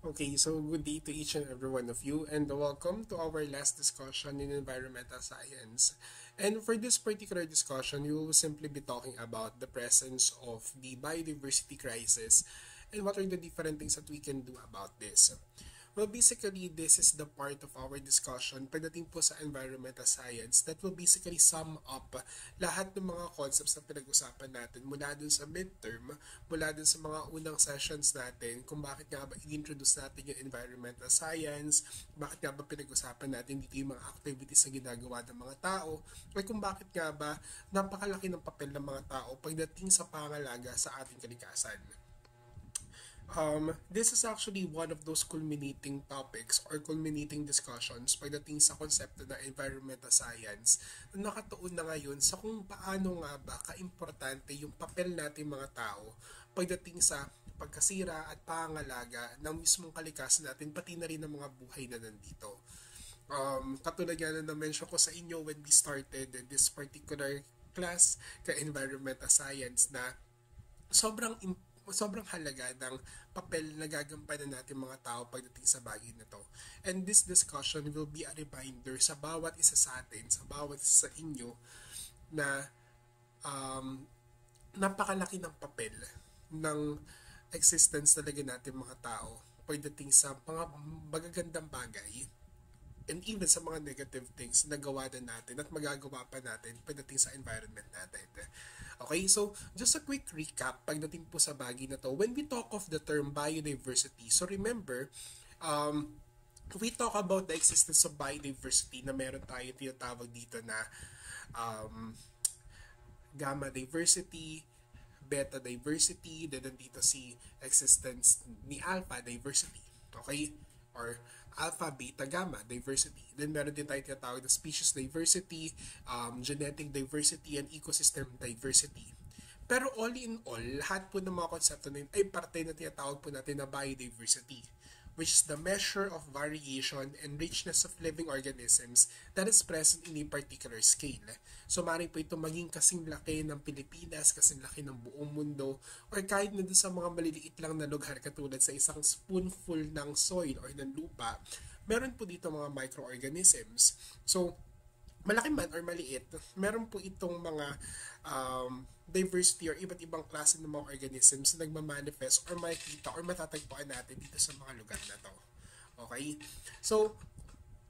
Okay, so good day to each and every one of you, and welcome to our last discussion in environmental science. And for this particular discussion, we will simply be talking about the presence of the biodiversity crisis and what are the different things that we can do about this. Well, basically, this is the part of our discussion pagdating po sa environmental science that will basically sum up lahat ng mga concepts na pinag-usapan natin mula dun sa midterm, mula dun sa mga unang sessions natin, kung bakit nga ba i-introduce natin yung environmental science, bakit nga ba pinag-usapan natin dito yung mga activities na ginagawa ng mga tao, or kung bakit nga ba napakalaki ng papel ng mga tao pagdating sa pangalaga sa ating kalikasan. This is actually one of those culminating topics or culminating discussions pagdating sa konsepto ng environmental science na nakatuon na ngayon sa kung paano nga ba kaimportante yung papel natin mga tao pagdating sa pagkasira at pangalaga ng mismong kalikasan natin pati na rin ng mga buhay na nandito. Katulad nga na na-mention ko sa inyo when we started this particular class ka environmental science na sobrang halaga ng papel na gagampanan natin mga tao pagdating sa bagay na to. And this discussion will be a reminder sa bawat isa sa atin, sa bawat isa sa inyo na napakalaki ng papel ng existence talaga natin mga tao pagdating sa mga magagandang bagay and even sa mga negative things na gawa na natin at magagawa pa natin pagdating sa environment natin. Okay, so just a quick recap pagdating po sa bagay na to. When we talk of the term biodiversity, so remember, we talk about the existence of biodiversity na meron tayo tinatawag dito na gamma diversity, beta diversity, then nandito si existence ni alpha diversity. Okay? Or alpha, beta, gamma diversity. Then meron din tayo tinatawag na species diversity, genetic diversity, and ecosystem diversity. Pero all in all, lahat po ng mga konsepto na yun ay parte na tinatawag po natin na biodiversity, which is the measure of variation and richness of living organisms that is present in a particular scale. So maaaring po ito maging kasing laki ng Pilipinas, kasing laki ng buong mundo, or kahit na doon sa mga maliliit lang na lugar katulad sa isang spoonful ng soil or ng lupa, meron po dito mga microorganisms. So, malaki man or maliit, meron po itong mga diversity or iba't ibang klase ng mga organisms na nagmamanifest or makikita or matatagpuan natin dito sa mga lugar na to. Okay? So,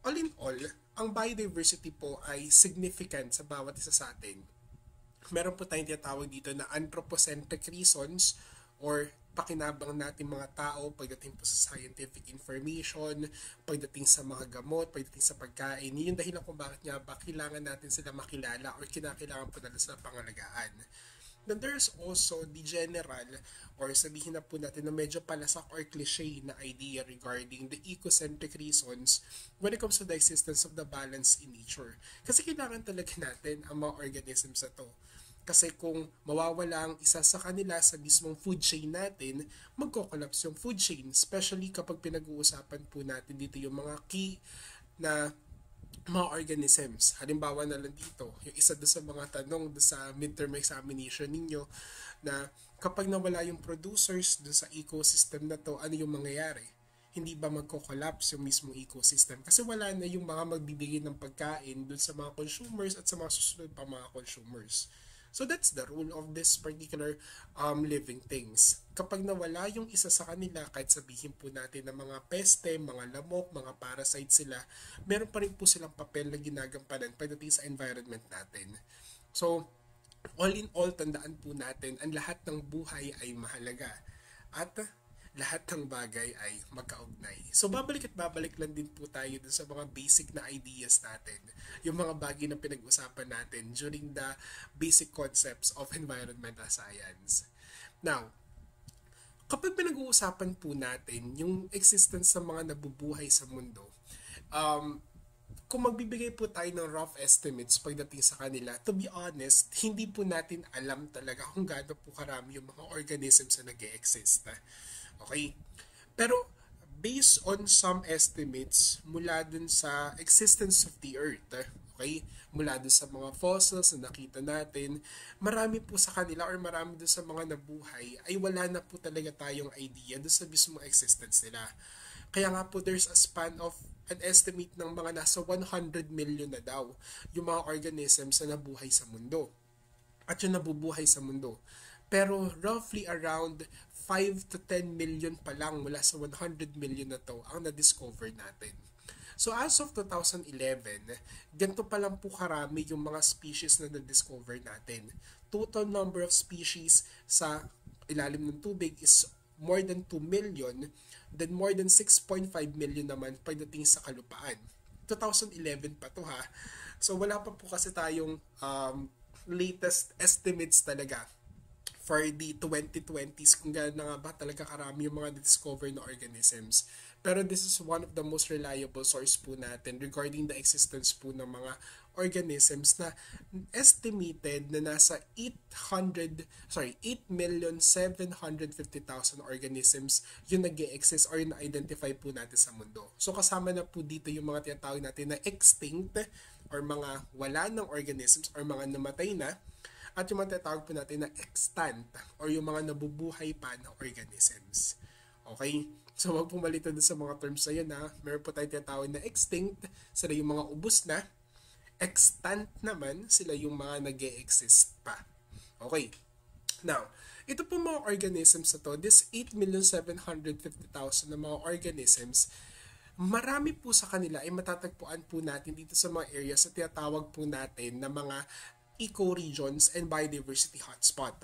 all in all, ang biodiversity po ay significant sa bawat isa sa atin. Meron po tayong tinatawag dito na anthropocentric reasons or pakinabang natin mga tao pagdating po sa scientific information, pagdating sa mga gamot, pagdating sa pagkain. Yun yung dahilan kung bakit nga ba kailangan natin sila makilala or kinakailangan po natin sila pangalagaan. Then there's also the general or sabihin na po natin na medyo palasak or cliche na idea regarding the ecocentric reasons when it comes to the existence of the balance in nature. Kasi kailangan talaga natin ang mga organisms na to. Kasi kung mawawala ang isa sa kanila sa mismong food chain natin, magko-collapse yung food chain. Especially kapag pinag-uusapan po natin dito yung mga key na mga organisms. Halimbawa na lang dito, yung isa doon sa mga tanong doon sa midterm examination ninyo na kapag nawala yung producers doon sa ecosystem na to, ano yung mangyayari? Hindi ba magko-collapse yung mismong ecosystem? Kasi wala na yung mga magbibigay ng pagkain doon sa mga consumers at sa mga susunod pa mga consumers. So that's the rule of this particular living things. Kapag nawala yung isa sa kanila, kahit sabihin po natin na mga peste, mga lamok, mga parasite sila, meron pa rin po silang papel na ginagampanan pagdating sa environment natin. So, all in all, tandaan po natin, ang lahat ng buhay ay mahalaga. At lahat ng bagay ay magkaugnay. So, babalik at babalik lang din po tayo dun sa mga basic na ideas natin. Yung mga bagay na pinag-usapan natin during the basic concepts of environmental science. Now, kapag pinag-uusapan po natin yung existence ng mga nabubuhay sa mundo, kung magbibigay po tayo ng rough estimates pagdating sa kanila, to be honest, hindi po natin alam talaga kung gaano po karami yung mga organisms na nag-e-exist. Okay? Pero, based on some estimates mula dun sa existence of the Earth, Okay? Mula doon sa mga fossils na nakita natin, marami po sa kanila or marami doon sa mga nabuhay ay wala na po talaga tayong idea doon sa mismong existence nila. Kaya nga po there's a span of an estimate ng mga nasa 100 million na daw yung mga organisms na nabuhay sa mundo. At yung nabubuhay sa mundo. Pero roughly around 5 to 10 million pa lang mula sa 100 million na to ang na-discover natin. So as of 2011, ganito pa lang po karami yung mga species na na-discover natin. Total number of species sa ilalim ng tubig is more than 2 million, then more than 6.5 million naman pagdating sa kalupaan. 2011 pa to ha. So wala pa po kasi tayong latest estimates talaga for the 2020s kung gaano nga ba talaga karami yung mga discover na organisms. Pero this is one of the most reliable source po natin regarding the existence po ng mga organisms na estimated na nasa 8,750,000 organisms yung nag-e-exist or yung na-identify po natin sa mundo. So kasama na po dito yung mga tinatawag natin na extinct or mga wala ng organisms or mga namatay na, at yung mga tinatawag po natin na extant or yung mga nabubuhay pa na organisms. Okay? So wag po malito sa mga terms na yun ha. Meron po tayong tinatawag na extinct, sila yung mga ubos na. Extant naman, sila yung mga nag-e-exist pa. Okay. Now, ito po mga organisms na to, this 8,750,000 na mga organisms, marami po sa kanila ay matatagpuan po natin dito sa mga areas na tinatawag po natin na mga ecoregions and biodiversity hotspot.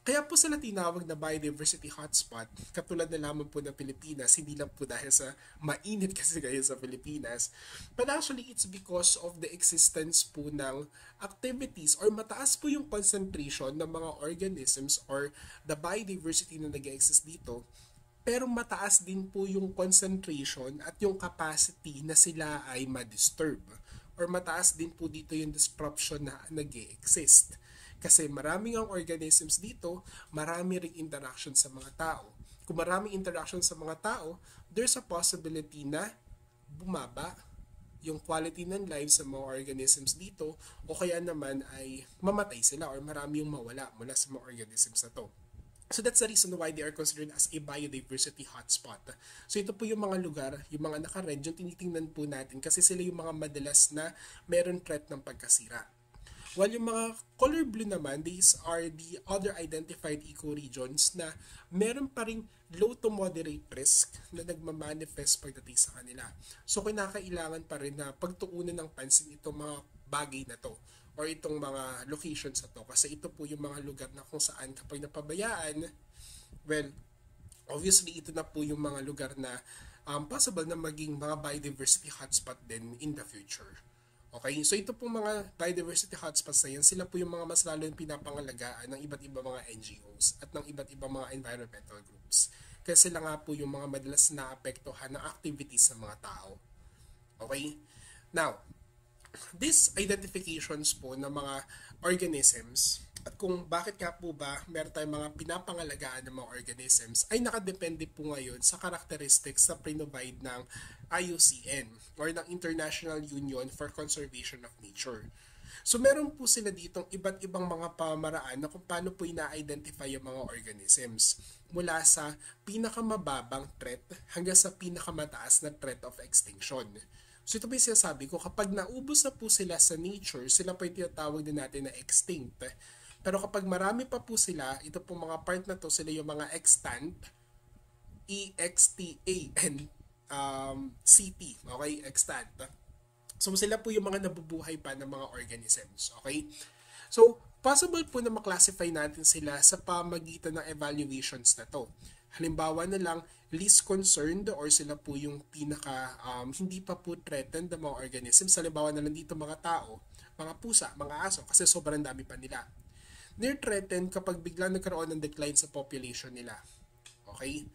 Kaya po sila tinawag na biodiversity hotspot, katulad na lamang po ng Pilipinas, hindi lang po dahil sa mainit kasi kayo sa Pilipinas, but actually it's because of the existence po ng activities or mataas po yung concentration ng mga organisms or the biodiversity na nag-exist dito, pero mataas din po yung concentration at yung capacity na sila ay ma-disturb. Or mataas din po dito yung disruption na nag-e-exist. Kasi maraming ang organisms dito, marami ring interaction sa mga tao. Kung maraming interaction sa mga tao, there's a possibility na bumaba yung quality ng life sa mga organisms dito o kaya naman ay mamatay sila or marami yung mawala mula sa mga organisms na to. So that's the reason why they are considered as a biodiversity hotspot. So ito po yung mga lugar, yung mga naka-red, yung tinitingnan po natin kasi sila yung mga madalas na meron threat ng pagkasira. While yung mga color blue naman, these are the other identified ecoregions na meron pa ring low to moderate risk na nagmamanifest pagdating sa kanila. So kinakailangan pa rin na pagtuunan ng pansin itong mga bagay na to or itong mga locations na to kasi ito po yung mga lugar na kung saan kapag napabayaan, well, obviously ito na po yung mga lugar na possible na maging mga biodiversity hotspot din in the future. Okay, so ito po mga biodiversity hotspots na yan, sila po yung mga mas lalo yung pinapangalagaan ng iba't ibang mga NGOs at ng iba't ibang mga environmental groups. Kasi sila nga po yung mga madalas na apektuhan ng activities ng mga tao. Okay, now, these identifications po ng mga organisms at kung bakit nga po ba meron tayong mga pinapangalagaan ng mga organisms ay nakadepende po ngayon sa characteristics na provide ng IUCN or ng International Union for Conservation of Nature. So meron po sila ditong iba't ibang mga pamaraan na kung paano po ina-identify yung mga organisms mula sa pinakamababang threat hanggang sa pinakamataas na threat of extinction. So ito po yung sinasabi ko, kapag naubos na po sila sa nature, sila po yung tinatawag din natin na extinct. Pero kapag marami pa po sila, ito po mga part na to, sila yung mga extant, E-X-T-A-N-C-T, okay, extant. So sila po yung mga nabubuhay pa ng mga organisms, okay? So possible po na maklasify natin sila sa pamagitan ng evaluations na to. Halimbawa na lang, least concerned or sila po yung pinaka hindi pa po threatened ng mga organisms. Halimbawa na lang dito mga tao, mga pusa, mga aso kasi sobrang dami pa nila. Near threatened kapag biglang nagkaroon ng decline sa population nila. Okay?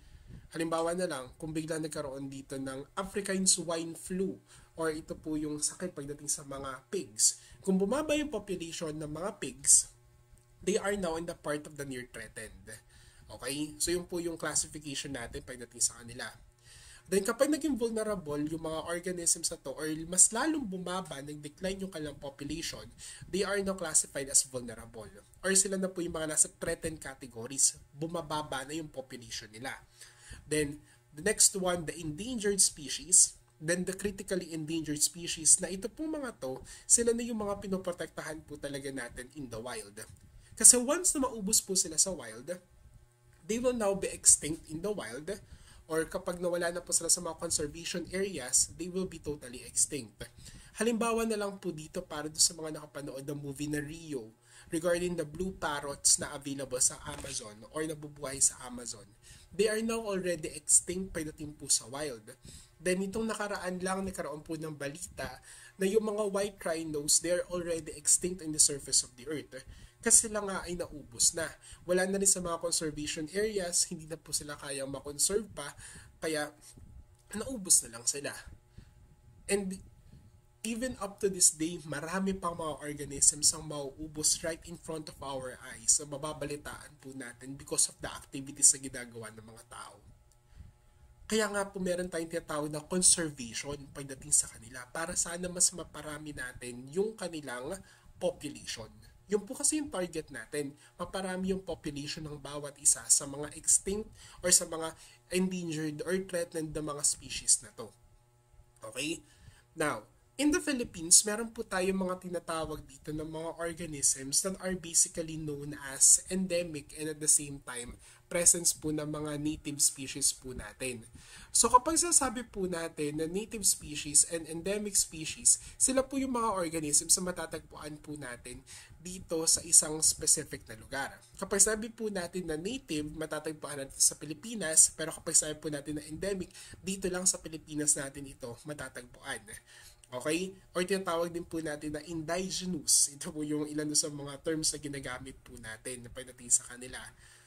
Halimbawa na lang, kung biglang nagkaroon dito ng African swine flu or ito po yung sakit pagdating sa mga pigs. Kung bumaba yung population ng mga pigs, they are now in the part of the near threatened. Okay? So yun po yung classification natin pagdating sa kanila. Then kapag naging vulnerable yung mga organisms na to or mas lalong bumaba, nag-decline yung kanilang population, they are now classified as vulnerable. Or sila na po yung mga nasa threatened categories. Bumababa na yung population nila. Then, the next one, the endangered species. Then, the critically endangered species na ito pong mga to, sila na yung mga pinoprotektahan po talaga natin in the wild. Kasi once na maubos po sila sa wild, they will now be extinct in the wild, or kapag nawala na po sila sa mga conservation areas, they will be totally extinct. Halimbawa na lang po dito para sa mga nakapanood ng movie na Rio regarding the blue parrots na available sa Amazon or nabubuhay sa Amazon. They are now already extinct pagdating po sa wild. Then itong nakaraan lang, nagkaroon po ng balita na yung mga white rhinos, they are already extinct in the surface of the earth. Kasi sila nga ay naubos na. Wala na rin sa mga conservation areas, hindi na po sila kayang makonserve pa, kaya naubos na lang sila. And even up to this day, marami pang mga organisms ang mauubos right in front of our eyes na mababalitaan po natin because of the activities na ginagawa ng mga tao. Kaya nga po meron tayong tinatawag na conservation pagdating sa kanila para sana mas maparami natin yung kanilang population. Yun po kasi yung target natin, maparami yung population ng bawat isa sa mga extinct or sa mga endangered or threatened na mga species na to. Okay? Now, in the Philippines, meron po tayong mga tinatawag dito ng mga organisms that are basically known as endemic and at the same time, presence po ng mga native species po natin. So kapag sasabi po natin na native species and endemic species, sila po yung mga organisms na matatagpuan po natin dito sa isang specific na lugar. Kapag sabi po natin na native, matatagpuan natin sa Pilipinas, pero kapag sabi po natin na endemic, dito lang sa Pilipinas natin ito matatagpuan. Okay? Or tinatawag din po natin na indigenous. Ito po yung ilan sa mga terms na ginagamit po natin na pagdating sa kanila.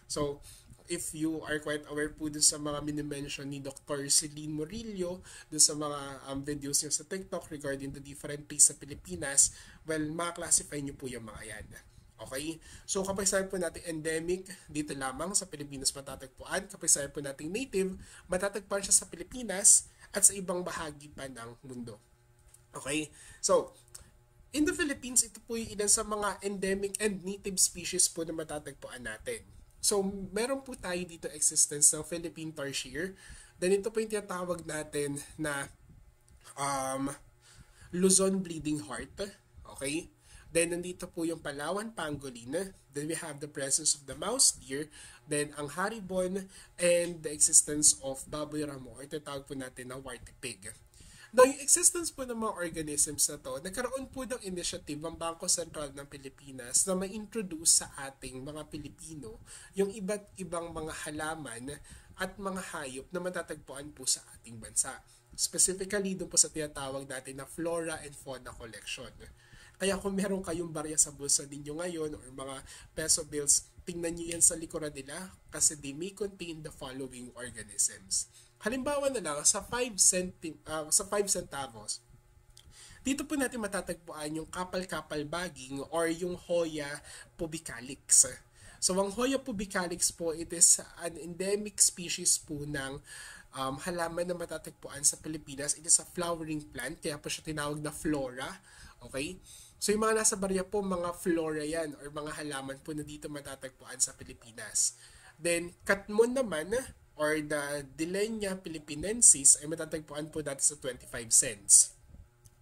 So, if you are quite aware po dun sa mga minimension ni Dr. Celine Murillo, dun sa mga videos niya sa TikTok regarding the different place sa Pilipinas, well, makaklasify niyo po yung mga yan. Okay? So, kapag sabi po natin endemic, dito lamang sa Pilipinas matatagpuan. Kapag sabi po natin native, matatagpuan siya sa Pilipinas at sa ibang bahagi pa ng mundo. Okay? So, in the Philippines, ito po yung ilan sa mga endemic and native species po na matatagpuan natin. So, meron po tayo dito existence ng Philippine tarsier. Then, ito po yung tinatawag natin na Luzon bleeding heart. Okay? Then, nandito po yung Palawan pangolin. Then, we have the presence of the mouse deer. Then, ang haribon and the existence of baboy ramo. Ito tawag po natin na warty pig. Now, yung existence po ng mga organisms na to, nagkaroon po ng initiative ang Bangko Sentral ng Pilipinas na ma-introduce sa ating mga Pilipino yung iba't ibang mga halaman at mga hayop na matatagpuan po sa ating bansa. Specifically, doon po sa tinatawag natin na flora and fauna collection. Kaya kung meron kayong barya sa bulsa ninyo ngayon or mga peso bills, tingnan nyo yan sa likuran nila kasi they may contain the following organisms. Halimbawa na lang, sa 5 centavos, dito po natin matatagpuan yung kapal-kapal bagging or yung Hoya pubicalix. So, ang Hoya pubicalix po, it is an endemic species po ng halaman na matatagpuan sa Pilipinas. It is a flowering plant, kaya po siya tinawag na flora. Okay? So, yung mga nasa barya po, mga flora yan or mga halaman po na dito matatagpuan sa Pilipinas. Then, katmon naman, or the Dilenia philippinensis ay matatagpuan po dati sa 25 cents.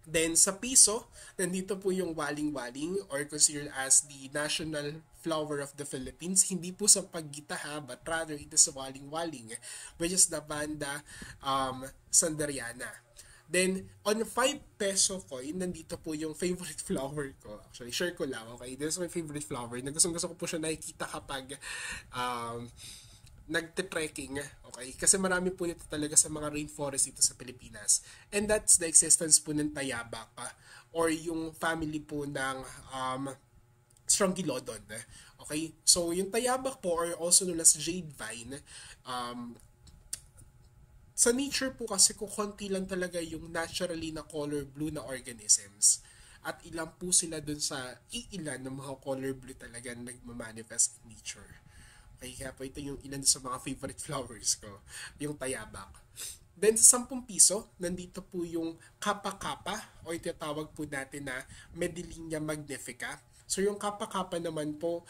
Then sa piso, nandito po yung waling-waling or considered as the national flower of the Philippines. Hindi po sa paggita ha, but rather it is waling-waling, which is the Vanda sanderiana. Then, on 5 peso coin, nandito po yung favorite flower ko. Actually, share ko lang, okay? This is my favorite flower. Gusto ko po siya nakikita kapag nagte-trekking, okay? Kasi marami po nito talaga sa mga rainforest dito sa Pilipinas. And that's the existence po ng tayabak or yung family po ng Strongylodon. Okay? So, yung tayabak po or also known as jade vine, sa nature po kasi kung konti lang talaga yung naturally na color blue na organisms. At ilan po sila dun sa iilan ng mga color blue talaga na nagmamanifest in nature. Okay, kaya po ito yung ilan sa mga favorite flowers ko, yung tayabak. Then sa 10 piso, nandito po yung kapa-kapa o itatawag po natin na Medellina Magnifica. So yung kapa-kapa naman po,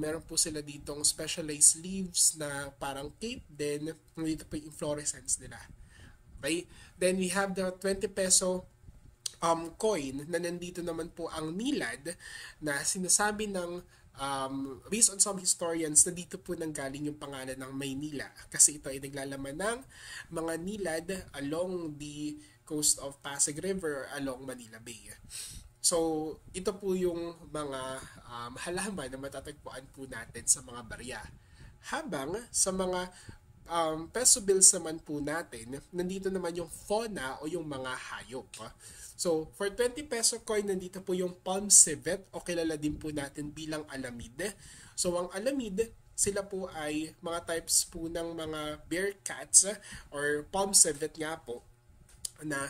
meron po sila ditong specialized leaves na parang cape din. Nandito po yung inflorescence nila. Okay? Then we have the 20 peso coin na nandito naman po ang nilad na sinasabi ng based on some historians na dito po nanggaling yung pangalan ng Maynila kasi ito ay naglalaman ng mga nilad along the coast of Pasig River along Manila Bay. So, ito po yung mga halaman na matatagpuan po natin sa mga barya. Habang sa mga peso bills naman po natin, nandito naman yung fauna o yung mga hayop. So, for 20 peso coin, nandito po yung palm civet o kilala din po natin bilang alamid. So, ang alamid, sila po ay mga types po ng mga bear cats or palm civet nga po na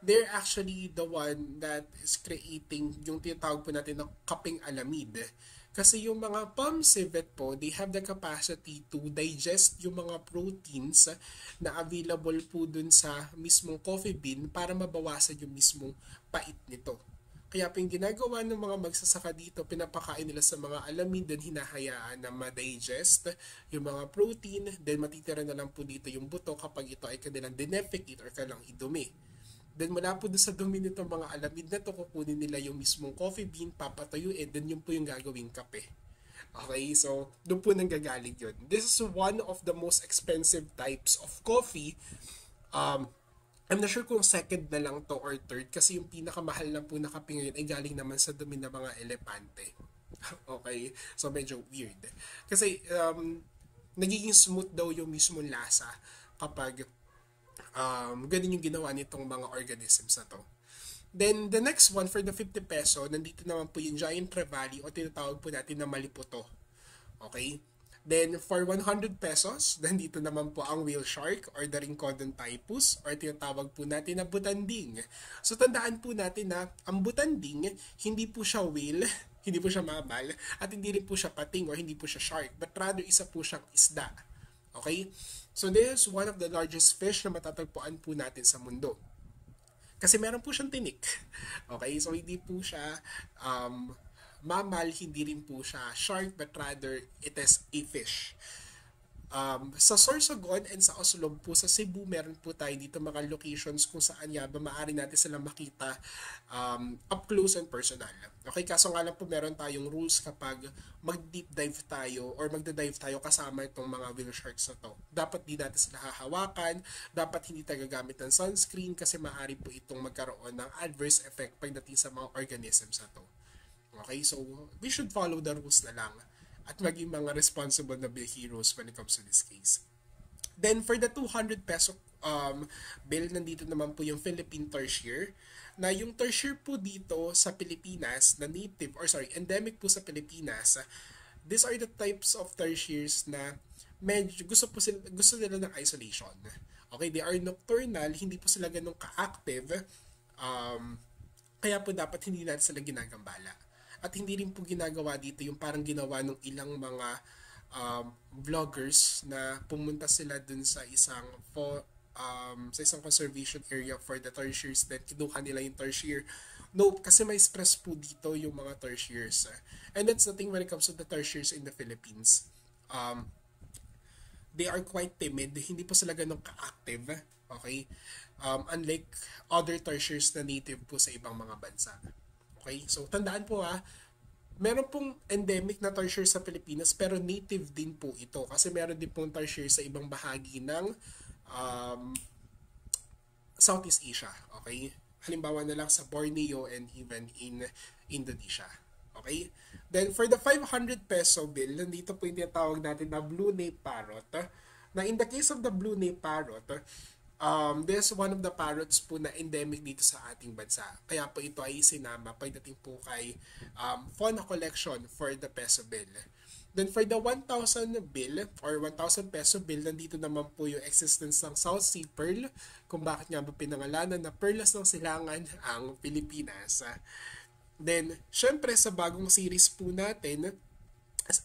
they're actually the one that is creating yung tinatawag po natin na kaping alamid. Kasi yung mga palm civet po, they have the capacity to digest yung mga proteins na available po dun sa mismong coffee bean para mabawasan yung mismong pait nito. Kaya po yung ginagawa ng mga magsasaka dito, pinapakain nila sa mga alamid, then hinahayaan na ma-digest yung mga protein, then matitira na lang po dito yung buto kapag ito ay kanilang dinefecate or kanilang idumi. Then mula po doon sa dumi nito mga alamid na to, kukunin nila yung mismong coffee bean, papatuyuin, then yun po yung gagawing kape. Okay, so doon po nanggagaling yun. This is one of the most expensive types of coffee. I'm not sure kung second na lang to or third kasi yung pinakamahal na po na kape ngayon ay galing naman sa dumi ng mga elepante. Okay, so medyo weird. Kasi nagiging smooth daw yung mismong lasa kapag ganun yung ginawa nitong mga organisms na to. Then, the next one, for the 50 peso, nandito naman po yung giant trevally o tinatawag po natin na maliputo. Okay? Then, for 100 pesos, nandito naman po ang whale shark or the Rincodon typus or tinatawag po natin na butanding. So, tandaan po natin na ang butanding, hindi po siya whale, hindi po siya mammal, at hindi rin po siya pating or hindi po siya shark, but rather isa po siyang isda. Okay? So this is one of the largest fish na matatagpuan po natin sa mundo. Kasi meron po siyang tinik. Okay? So hindi po siya mammal, hindi rin po siya shark, but rather it is a fish. Sa Sorsogon and sa Oslob po sa Cebu, meron po tayo dito mga locations kung saan nga ba maaari natin sila makita up close and personal. Okay, kaso nga lang po meron tayong rules kapag mag-deep dive tayo or magda-dive tayo kasama itong mga whale sharks na to. Dapat di natin sila hahawakan, dapat hindi tayo gagamit ng sunscreen kasi maaari po itong magkaroon ng adverse effect pagdating sa mga organisms na to. Okay, so we should follow the rules na lang at maging mga responsible na big heroes when it comes to this case. Then for the 200 peso bill, nandito naman po yung Philippine tertiary, na yung tertiary po dito sa Pilipinas na native or endemic po sa Pilipinas. These are the types of tertiaries na medyo gusto nila ng isolation. Okay, they are nocturnal, hindi po sila ganun ka-active. Kaya po dapat hindi natin sila ginagambala. At hindi rin po ginagawa dito yung parang ginawa ng ilang mga vloggers na pumunta sila dun sa isang conservation area for the tertiaries, then kinuha nila yung tertiary. No, kasi may stress po dito yung mga tertiaries. And that's the thing when it comes to the tertiaries in the Philippines. They are quite timid. Hindi po sila ganun ka-active. Okay? Unlike other tertiaries na native po sa ibang mga bansa. Okay? So, tandaan po meron pong endemic na tertiary sa Pilipinas pero native din po ito kasi meron din pong tertiary sa ibang bahagi ng Southeast Asia. Okay? Halimbawa na lang sa Borneo and even in Indonesia. Okay? Then, for the 500 peso bill, nandito po yung tinatawag natin na blue nape parrot. Na in the case of the blue nape parrot, this is one of the parrots po na endemic dito sa ating bansa. Kaya po ito ay sinama pagdating po kay fauna collection for the peso bill. Then for the 1,000 bill or 1,000 peso bill, nandito naman po yung existence ng South Sea Pearl, kung bakit nga ba pinangalanan na Perlas ng Silangan ang Pilipinas. Then, syempre sa bagong series po natin,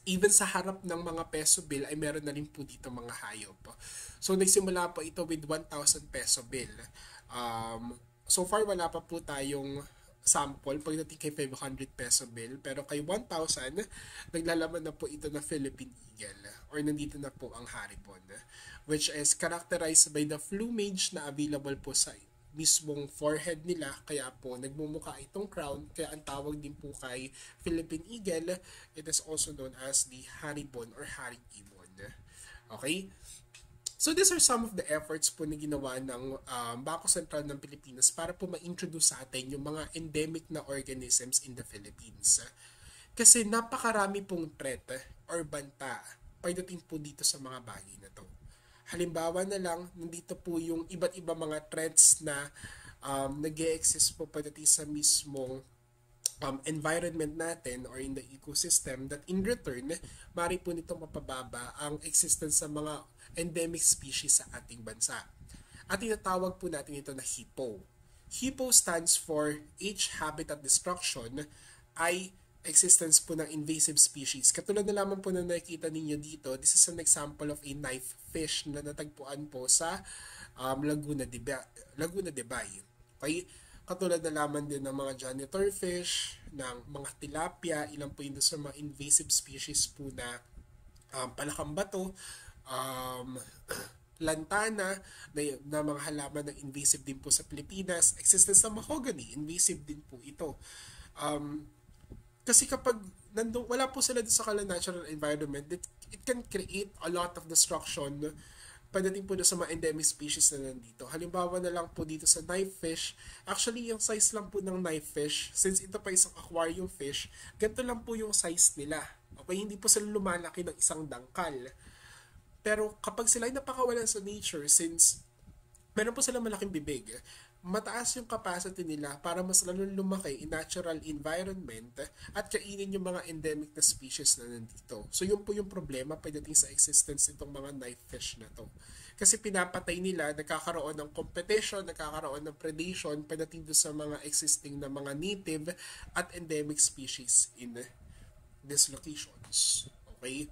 Even sa harap ng mga peso bill ay meron na rin po dito mga hayop. So nagsimula po ito with 1,000 peso bill. So far wala pa po tayong sample pagdating kay 500 peso bill, pero kay 1,000 naglalaman na po ito na Philippine Eagle, or nandito na po ang haribon, which is characterized by the plumage na available po sa mismong forehead nila, kaya po nagmumukha itong crown, kaya ang tawag din po kay Philippine Eagle, it is also known as the haribon or haring ibon. Okay? So these are some of the efforts po na ginawa ng Bangko Sentral ng Pilipinas para po ma-introduce sa atin yung mga endemic na organisms in the Philippines. Kasi napakarami pong threat or banta pagdating po dito sa mga bagay na to. Halimbawa na lang, nandito po yung iba't ibang mga threats na nag-e-exist po pagdating sa mismong environment natin or in the ecosystem, that in return, mari po nito mapababa ang existence sa mga endemic species sa ating bansa. At tinatawag po natin ito na HIPPO. HIPPO stands for H Habitat Destruction, ay existence po ng invasive species. Katulad na lamang po na nakikita ninyo dito, this is an example of a knife fish na natagpuan po sa Laguna de Bay. Okay? Katulad na lamang din ng mga janitor fish, ng mga tilapia, ilan po yun sa mga invasive species po na palakang bato, lantana, na mga halaman na invasive din po sa Pilipinas. Existence ng mahogany, invasive din po ito. Kasi kapag wala po sila sa natural environment, it can create a lot of destruction pagdating po sa mga endemic species na nandito. Halimbawa na lang po dito sa knife fish, actually yung size lang po ng knife fish, since ito pa isang aquarium fish, ganito lang po yung size nila. Okay, hindi po sila lumalaki ng isang dangkal. Pero kapag sila ay napakawalan sa nature, since meron po sila malaking bibig, mataas yung capacity nila para mas lalong lumaki in natural environment at kainin yung mga endemic na species na nandito. So yun po yung problema pagdating sa existence nitong mga knife fish na to. Kasi pinapatay nila, nagkakaroon ng competition, nagkakaroon ng predation pagdating doon sa mga existing na mga native at endemic species in these locations. Okay?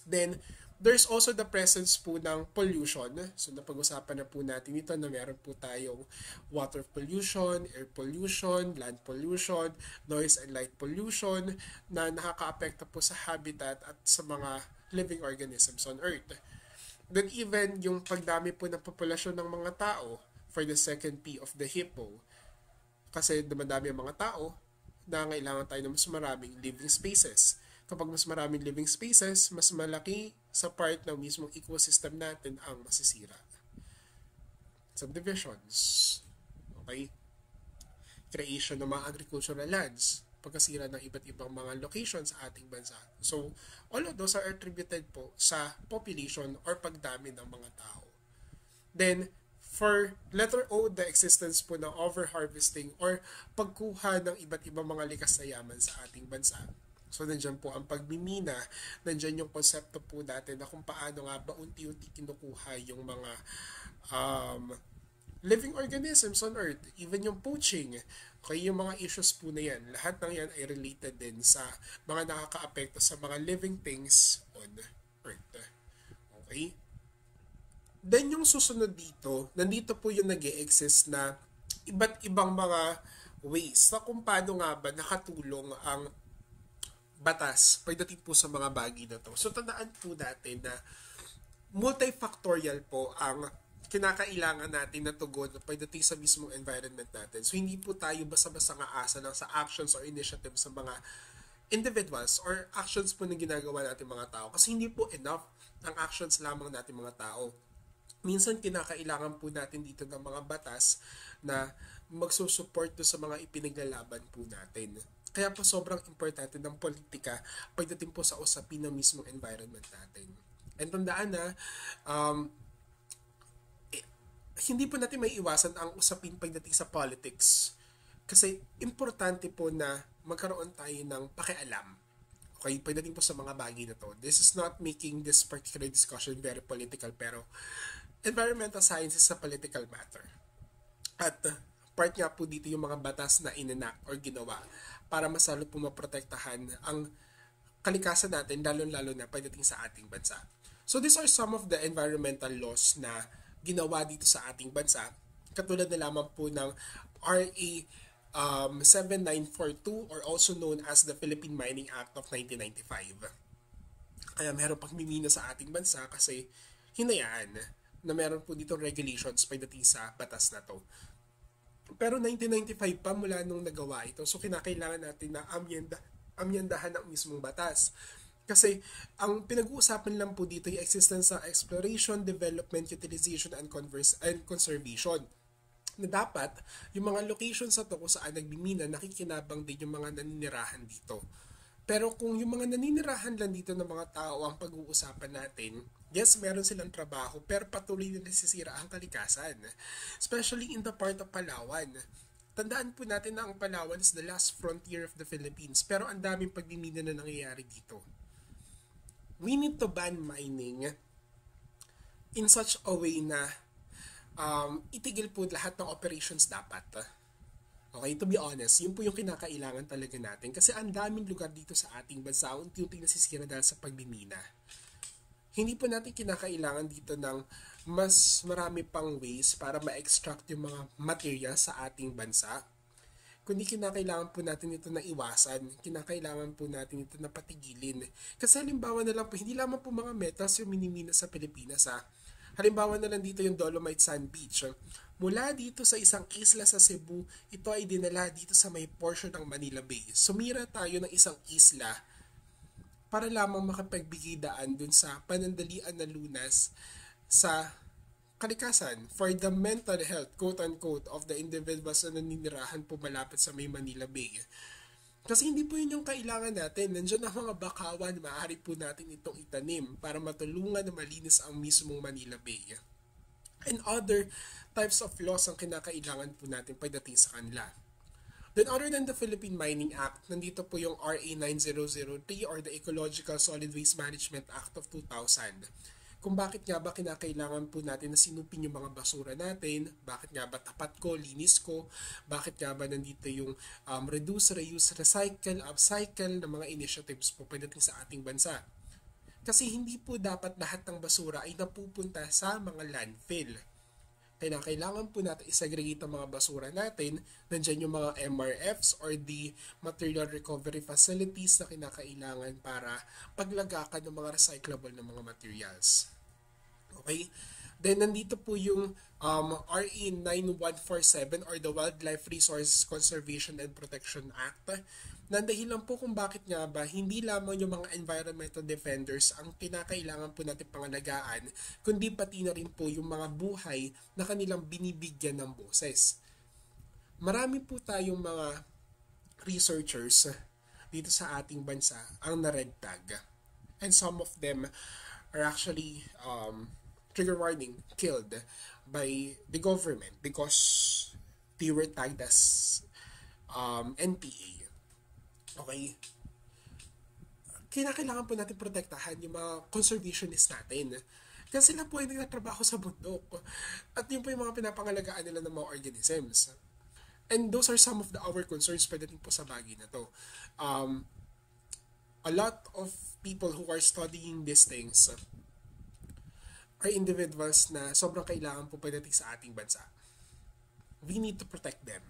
Then, there's also the presence po ng pollution. So, napag-usapan na po natin ito na meron po tayong water pollution, air pollution, land pollution, noise and light pollution na nakaka-apekto po sa habitat at sa mga living organisms on Earth. Then even yung pagdami po ng populasyon ng mga tao for the second P of the HIPPO. Kasi dumadami ang mga tao, nangangailangan tayo ng mas maraming living spaces. Kapag mas maraming living spaces, mas malaki sa part ng mismong ecosystem natin ang masisira. Subdivisions. Okay? Creation ng mga agricultural lands. Pagkasira ng iba't ibang mga locations sa ating bansa. So, all of those are attributed po sa population or pagdami ng mga tao. Then, for letter O, the existence po ng overharvesting or pagkuha ng iba't ibang mga likas na yaman sa ating bansa. So, nandyan po ang pagmimina, nandyan yung konsepto po natin na kung paano nga ba unti-unti kinukuha yung mga living organisms on Earth, even yung poaching. Okay, yung mga issues po na yan, lahat ng yan ay related din sa mga nakaka-apekto sa mga living things on Earth. Okay? Then yung susunod dito, nandito po yung nag-e-exist na iba't ibang mga ways na kung paano nga ba nakatulong ang batas pagdating po sa mga bagay na to. So, tandaan po natin na multifactorial po ang kinakailangan natin na tugon pagdating sa mismong environment natin. So, hindi po tayo basta-basta nga asa lang sa actions or initiatives sa mga individuals or actions po na ginagawa natin mga tao. Kasi hindi po enough ang actions lamang natin mga tao. Minsan, kinakailangan po natin dito ng mga batas na magsusupport sa mga ipinaglalaban po natin. Kaya po sobrang importante ng politika pagdating po sa usapin ng mismong environment natin. And tandaan na, hindi po natin may iwasan ang usapin pagdating sa politics. Kasi importante po na magkaroon tayo ng pakialam. Okay, pagdating po sa mga bagay na to. This is not making this particular discussion very political, pero environmental science is a political matter. At part nga po dito yung mga batas na inanak or ginawa para mas lalo po maprotektahan ang kalikasan natin, lalo-lalo na pagdating sa ating bansa. So these are some of the environmental laws na ginawa dito sa ating bansa. Katulad na lamang po ng RA 7942 or also known as the Philippine Mining Act of 1995. Kaya meron pagmimina sa ating bansa kasi hinayaan na meron po dito regulations pagdating sa batas na to. Pero 1995 pa mula nung nagawa ito, so kinakailangan natin na amyendahan ang mismong batas. Kasi ang pinag-uusapan lang po dito yung existence ng exploration, development, utilization, and conservation. Na dapat, yung mga locations sa to kung saan nagbimina, nakikinabang din yung mga naninirahan dito. Pero kung yung mga naninirahan lang dito ng mga tao ang pag-uusapan natin, yes, meron silang trabaho, pero patuloy na nasisira ang kalikasan. Especially in the part of Palawan. Tandaan po natin na ang Palawan is the last frontier of the Philippines, pero ang daming pagmimina na nangyayari dito. We need to ban mining in such a way na itigil po lahat ng operations dapat. Okay, to be honest, yun po yung kinakailangan talaga natin kasi ang daming lugar dito sa ating bansa unti-unti nasisira dahil sa pagmimina. Hindi po natin kinakailangan dito ng mas marami pang ways para ma-extract yung mga material sa ating bansa. Kundi kinakailangan po natin ito na iwasan, kinakailangan po natin ito na patigilin. Kasi halimbawa na lang po, hindi lamang po mga metals yung minimina sa Pilipinas ha. Halimbawa na lang dito yung Dolomite Sand Beach. Mula dito sa isang isla sa Cebu, ito ay dinala dito sa may portion ng Manila Bay. Sumira tayo ng isang isla para lamang makapagbigay daan dun sa panandalian na lunas sa kalikasan for the mental health, quote-unquote, of the individuals na naninirahan po malapit sa may Manila Bay. Kasi hindi po yun yung kailangan natin. Nandiyan ang mga bakawan, maaari po natin itong itanim para matulungan na malinis ang mismong Manila Bay. And other types of laws ang kinakailangan po natin pagdating sa kanila. Then other than the Philippine Mining Act, nandito po yung RA 9003 or the Ecological Solid Waste Management Act of 2000. Kung bakit nga ba kinakailangan po natin na sinupin yung mga basura natin, bakit nga ba tapat ko, linis ko, bakit nga ba nandito yung reduce, reuse, recycle, upcycle ng mga initiatives po pagdating sa ating bansa. Kasi hindi po dapat lahat ng basura ay napupunta sa mga landfill. Kaya kailangan po natin isegregate ang mga basura natin. Nandiyan yung mga MRFs or the Material Recovery Facilities na kinakailangan para paglagakan ng mga recyclable na mga materials. Okay? Then nandito po yung RE 9147 or the Wildlife Resources Conservation and Protection Act. Nandahilan po kung bakit nga ba hindi lamang yung mga environmental defenders ang kinakailangan po natin pangalagaan, kundi pati na rin po yung mga buhay na kanilang binibigyan ng boses. Marami po tayong mga researchers dito sa ating bansa ang na-red tag. And some of them are actually trigger warning, killed by the government because they were tagged as NPA. Okay? Kinakailangan po natin protektahan yung mga conservationists natin. Kasi sila po ay nagtatrabaho sa bundok. At yun po yung mga pinapangalagaan nila ng mga organisms. And those are some of our concerns pagdating po sa bagay na to. A lot of people who are studying these things are individuals na sobrang kailangan po pagdating sa ating bansa. We need to protect them.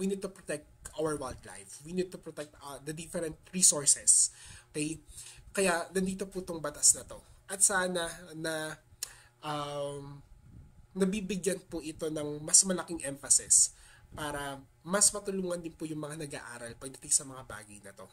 We need to protect our wildlife. We need to protect the different resources. Okay? Kaya, nandito po itong batas na to. At sana na nabibigyan po ito ng mas malaking emphasis para mas matulungan din po yung mga nag-aaral pagdating sa mga bagay na to.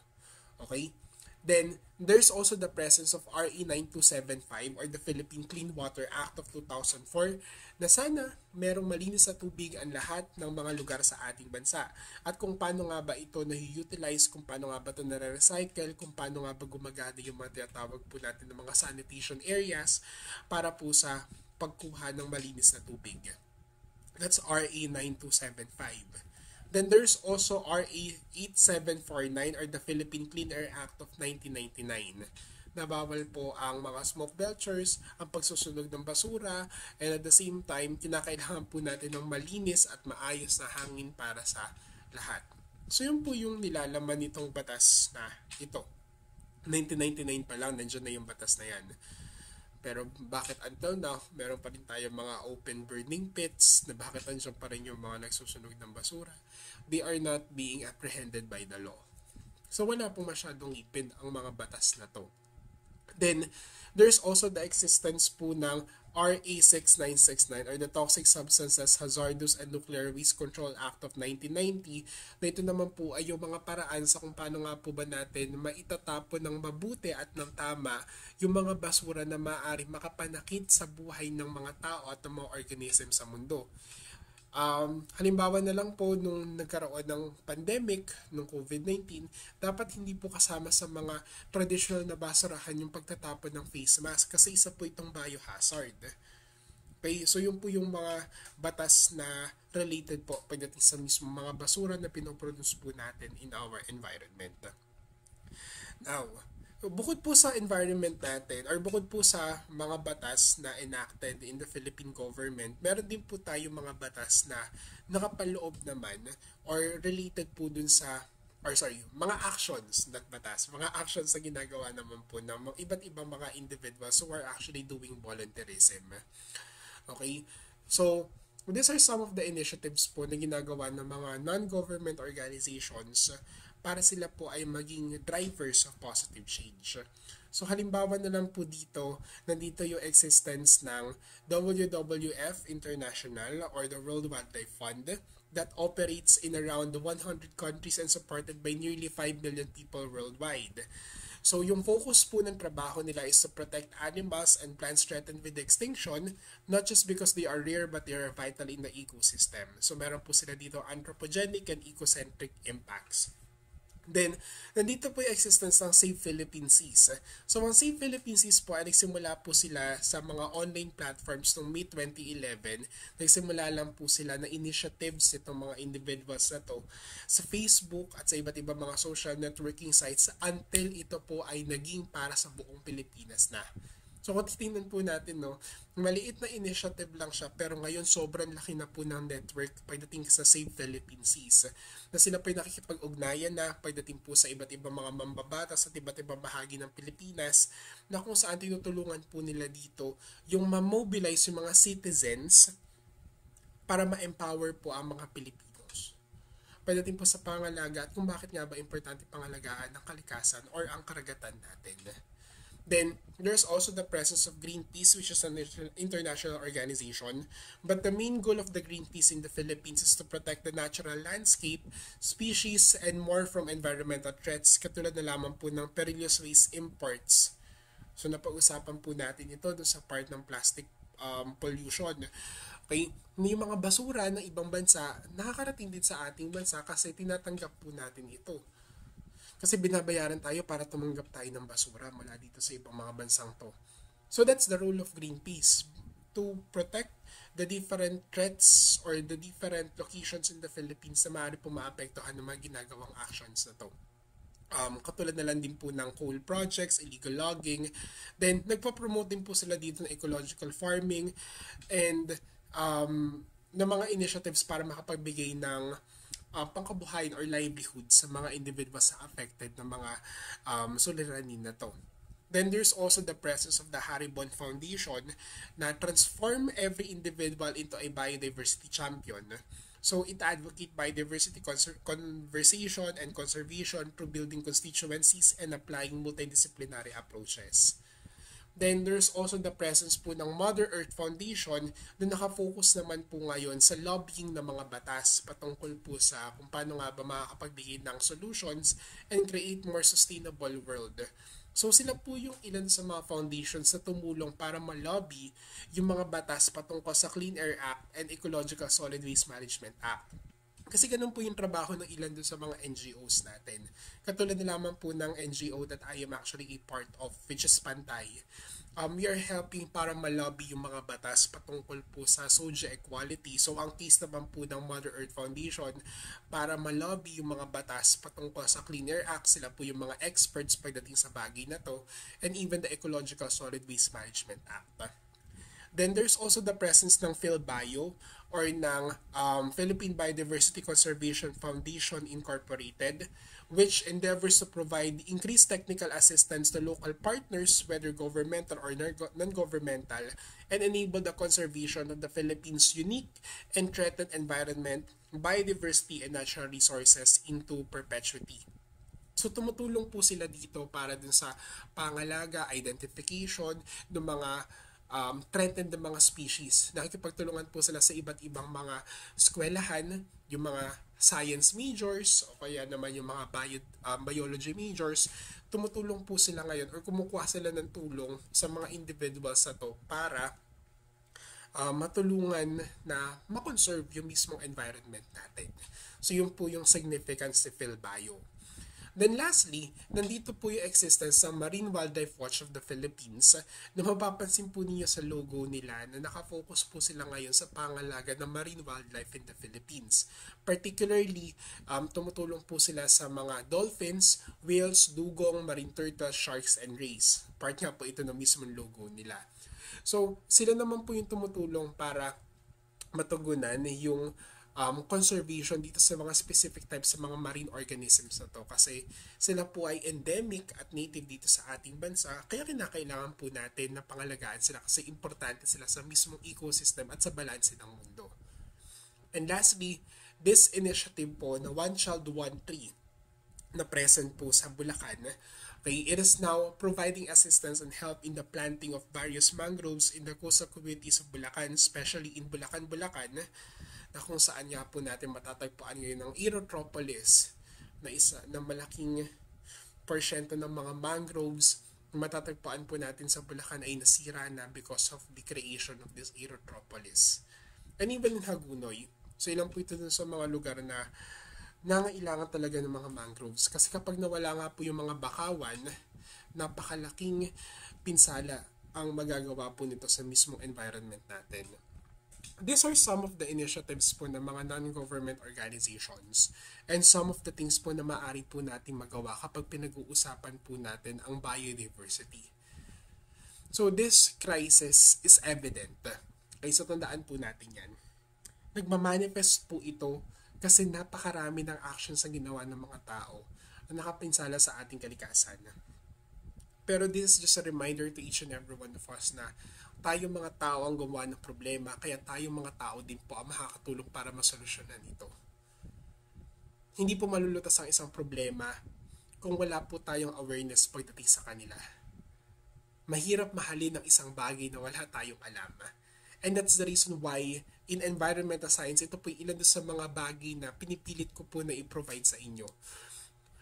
Okay? Then, there's also the presence of RE 9275 or the Philippine Clean Water Act of 2004 na sana merong malinis na tubig ang lahat ng mga lugar sa ating bansa. At kung paano nga ba ito na-utilize, kung paano nga ba ito na-recycle, kung paano nga ba gumagana yung mga tinatawag po natin ng mga sanitation areas para po sa pagkuha ng malinis na tubig. That's RE 9275. Then there's also RA 8749 or the Philippine Clean Air Act of 1999. Nabawal po ang mga smoke belchers, ang pagsusunog ng basura, and at the same time, kinakailangan po natin ng malinis at maayos na hangin para sa lahat. So yun po yung nilalaman nitong batas na ito. 1999 pa lang, nandiyan na yung batas na yan. Pero bakit until now, meron pa rin tayo mga open burning pits, na bakit nandiyan pa rin yung mga nagsusunog ng basura? They are not being apprehended by the law. So wala pong masyadong ipin ang mga batas na to. Then, there's also the existence po ng RA 6969 or the Toxic Substances, Hazardous and Nuclear Waste Control Act of 1990 na ito naman po ay yung mga paraan sa kung paano nga po ba natin maitatapon ng mabuti at ng tama yung mga basura na maaari makapanakit sa buhay ng mga tao at ng mga organism sa mundo. Halimbawa na lang po nung nagkaroon ng pandemic ng COVID-19, dapat hindi po kasama sa mga traditional na basurahan yung pagtatapon ng face mask kasi isa po itong biohazard. Okay, so yun po yung mga batas na related po pagdating sa mismo mga basura na pinoproduce po natin in our environment. Now, bukod po sa environment natin or bukod po sa mga batas na enacted in the Philippine government, meron din po tayo mga batas na nakapaloob naman or related po dun sa mga actions, not batas, mga actions na ginagawa naman po ng mga iba't ibang mga individuals who are actually doing volunteerism. Okay? So, these are some of the initiatives po na ginagawa ng mga non-government organizations para sila po ay maging drivers of positive change. So halimbawa na lang po dito, nandito yung existence ng WWF International or the World Wildlife Fund that operates in around 100 countries and supported by nearly 5 million people worldwide. So yung focus po ng trabaho nila is to protect animals and plants threatened with extinction, not just because they are rare but they are vital in the ecosystem. So meron po sila dito anthropogenic and ecocentric impacts. Then, nandito po yung existence ng Save Philippine Seas. So, ang Save Philippine Seas po ay nagsimula po sila sa mga online platforms noong May 2011. Nagsimula lang po sila na initiatives itong mga individuals na to sa Facebook at sa iba't ibang mga social networking sites until ito po ay naging para sa buong Pilipinas na. So kung titingnan po natin, no, maliit na initiative lang siya pero ngayon sobrang laki na po ng network pagdating sa Save Philippine Seas. Na sila po ay nakikipag-ugnayan na pagdating po sa iba't ibang mga mambabatas at iba't ibang bahagi ng Pilipinas na kung saan tinutulungan po nila dito yung ma-mobilize yung mga citizens para ma-empower po ang mga Pilipinos. Pagdating po sa pangalaga at kung bakit nga ba importante pangalagaan ng kalikasan or ang karagatan natin. Then, there's also the presence of Greenpeace, which is an international organization. But the main goal of the Greenpeace in the Philippines is to protect the natural landscape, species, and more from environmental threats, katulad na lamang po ng perilous waste imports. So, napag-usapan po natin ito doon sa part ng plastic pollution. Okay? Yung mga basura ng ibang bansa, nakakarating din sa ating bansa kasi tinatanggap po natin ito. Kasi binabayaran tayo para tumanggap tayo ng basura mula dito sa ibang mga bansang to. So that's the role of Greenpeace, to protect the different threats or the different locations in the Philippines na maaari po maapektuhan ng mga ginagawang actions na to. Katulad na lang din po ng coal projects, illegal logging. Then, nagpa-promote din po sila dito ng ecological farming and ng mga initiatives para makapagbigay ng pangkabuhayan or livelihood sa mga individuals na affected ng mga suliranin na to. Then there's also the presence of the Haribon Foundation na transform every individual into a biodiversity champion. So it advocate biodiversity conversation and conservation through building constituencies and applying multidisciplinary approaches. Then there's also the presence po ng Mother Earth Foundation na nakafocus naman po ngayon sa lobbying ng mga batas patungkol po sa kung paano nga ba makakapagbigay ng solutions and create more sustainable world. So sila po yung ilan sa mga foundations na tumulong para malobby yung mga batas patungkol sa Clean Air Act and Ecological Solid Waste Management Act. Kasi ganun po yung trabaho ng ilan dun sa mga NGOs natin. Katulad na lamang po ng NGO that I am actually a part of, which is Pantay. We are helping para malobby yung mga batas patungkol po sa social equality. So ang case naman po ng Mother Earth Foundation para malobby yung mga batas patungkol sa Clean Air Act, sila po yung mga experts pagdating sa bagay na to, and even the Ecological Solid Waste Management Act. Then there's also the presence ng PhilBio or ng Philippine Biodiversity Conservation Foundation Incorporated, which endeavors to provide increased technical assistance to local partners, whether governmental or non-governmental, and enable the conservation of the Philippines' unique and threatened environment, biodiversity, and natural resources into perpetuity. So tumutulong po sila dito para dun sa pangalaga, identification ng mga threatened ng mga species. Nakikipagtulungan po sila sa iba't ibang mga eskwelahan, yung mga science majors o kaya naman yung mga biology majors. Tumutulong po sila ngayon or kumukuha sila ng tulong sa mga individuals na to para matulungan na makonserve yung mismong environment natin. So yun po yung significance ni PhilBio. Then lastly, nandito po yung existence ng Marine Wildlife Watch of the Philippines na mapapansin po niyo sa logo nila na nakafocus po sila ngayon sa pangalaga ng marine wildlife in the Philippines. Particularly, tumutulong po sila sa mga dolphins, whales, dugong, marine turtles, sharks, and rays. Part nga po ito ng mismong logo nila. So, sila naman po yung tumutulong para matugunan yung conservation dito sa mga specific types sa mga marine organisms na to kasi sila po ay endemic at native dito sa ating bansa kaya kinakailangan po natin na pangalagaan sila kasi importante sila sa mismong ecosystem at sa balanse ng mundo. And lastly, this initiative po na One Child, One Tree na present po sa Bulacan, okay, it is now providing assistance and help in the planting of various mangroves in the coastal communities of Bulacan, especially in Bulacan, na kung saan nga po natin matatagpuan ngayon ng Aerotropolis na isa na malaking porsyento ng mga mangroves na matatagpuan po natin sa Bulacan ay nasira na because of the creation of this Aerotropolis. And even in Hagunoy, so ilang po ito dun sa mga lugar na nangailangan talaga ng mga mangroves kasi kapag nawala nga po yung mga bakawan, napakalaking pinsala ang magagawa po nito sa mismong environment natin. These are some of the initiatives po ng mga non-government organizations and some of the things po na maaari po natin magawa kapag pinag-uusapan po natin ang biodiversity. So this crisis is evident. Kaya so tandaan po natin yan. Nagmamanifest po ito kasi napakarami ng actions ang ginawa ng mga tao na nakapinsala sa ating kalikasan. Pero this is just a reminder to each and every one of us na tayo mga tao ang gumawa ng problema, kaya tayo mga tao din po ang makakatulong para masolusyonan ito. Hindi po malulutas ang isang problema kung wala po tayong awareness pagdating sa kanila. Mahirap mahalin ang isang bagay na wala tayong alam. And that's the reason why in environmental science, ito po ilan sa mga bagay na pinipilit ko po na i-provide sa inyo.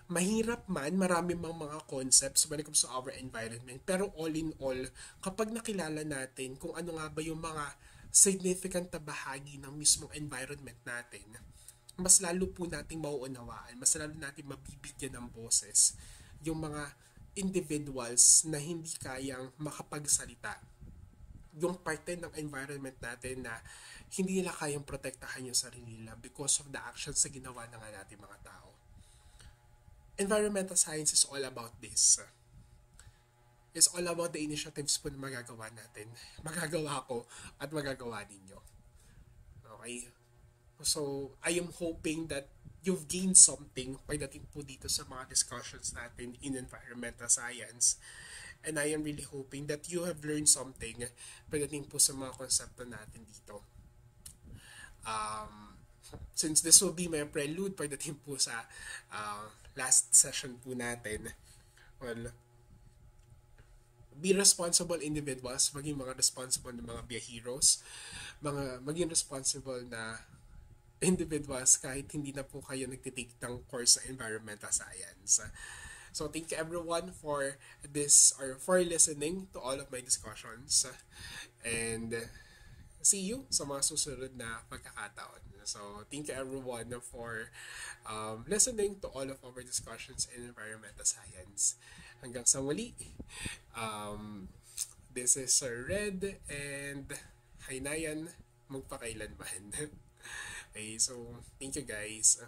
Mahirap man, marami mang mga concepts when it comes to our environment. Pero all in all, kapag nakilala natin kung ano nga ba yung mga significant na bahagi ng mismong environment natin, mas lalo po nating mauunawaan, mas lalo natin mabibigyan ng boses yung mga individuals na hindi kayang makapagsalita. Yung parte ng environment natin na hindi nila kayang protektahan yung sarili nila because of the actions na ginawa na nga natin mga tao. Environmental science is all about this. It's all about the initiatives po na magagawa natin. Magagawa ko at magagawa ninyo. Okay? So, I am hoping that you've gained something pagdating po dito sa mga discussions natin in environmental science. And I am really hoping that you have learned something pagdating po sa mga konsepto natin dito. Since this will be my prelude pagdating po sa last session po natin, well, be responsible individuals, maging mga responsible na mga biyaheros, maging responsible na individuals kahit hindi na po kayo nagtitake ng course sa environmental science. So thank you everyone for this or for listening to all of my discussions, and see you sa mga susunod na pagkakataon. So thank you everyone for listening to all of our discussions in environmental science. Hanggang sa muli, this is Sir Red and Haynayan magpakailanman. Okay, so thank you guys.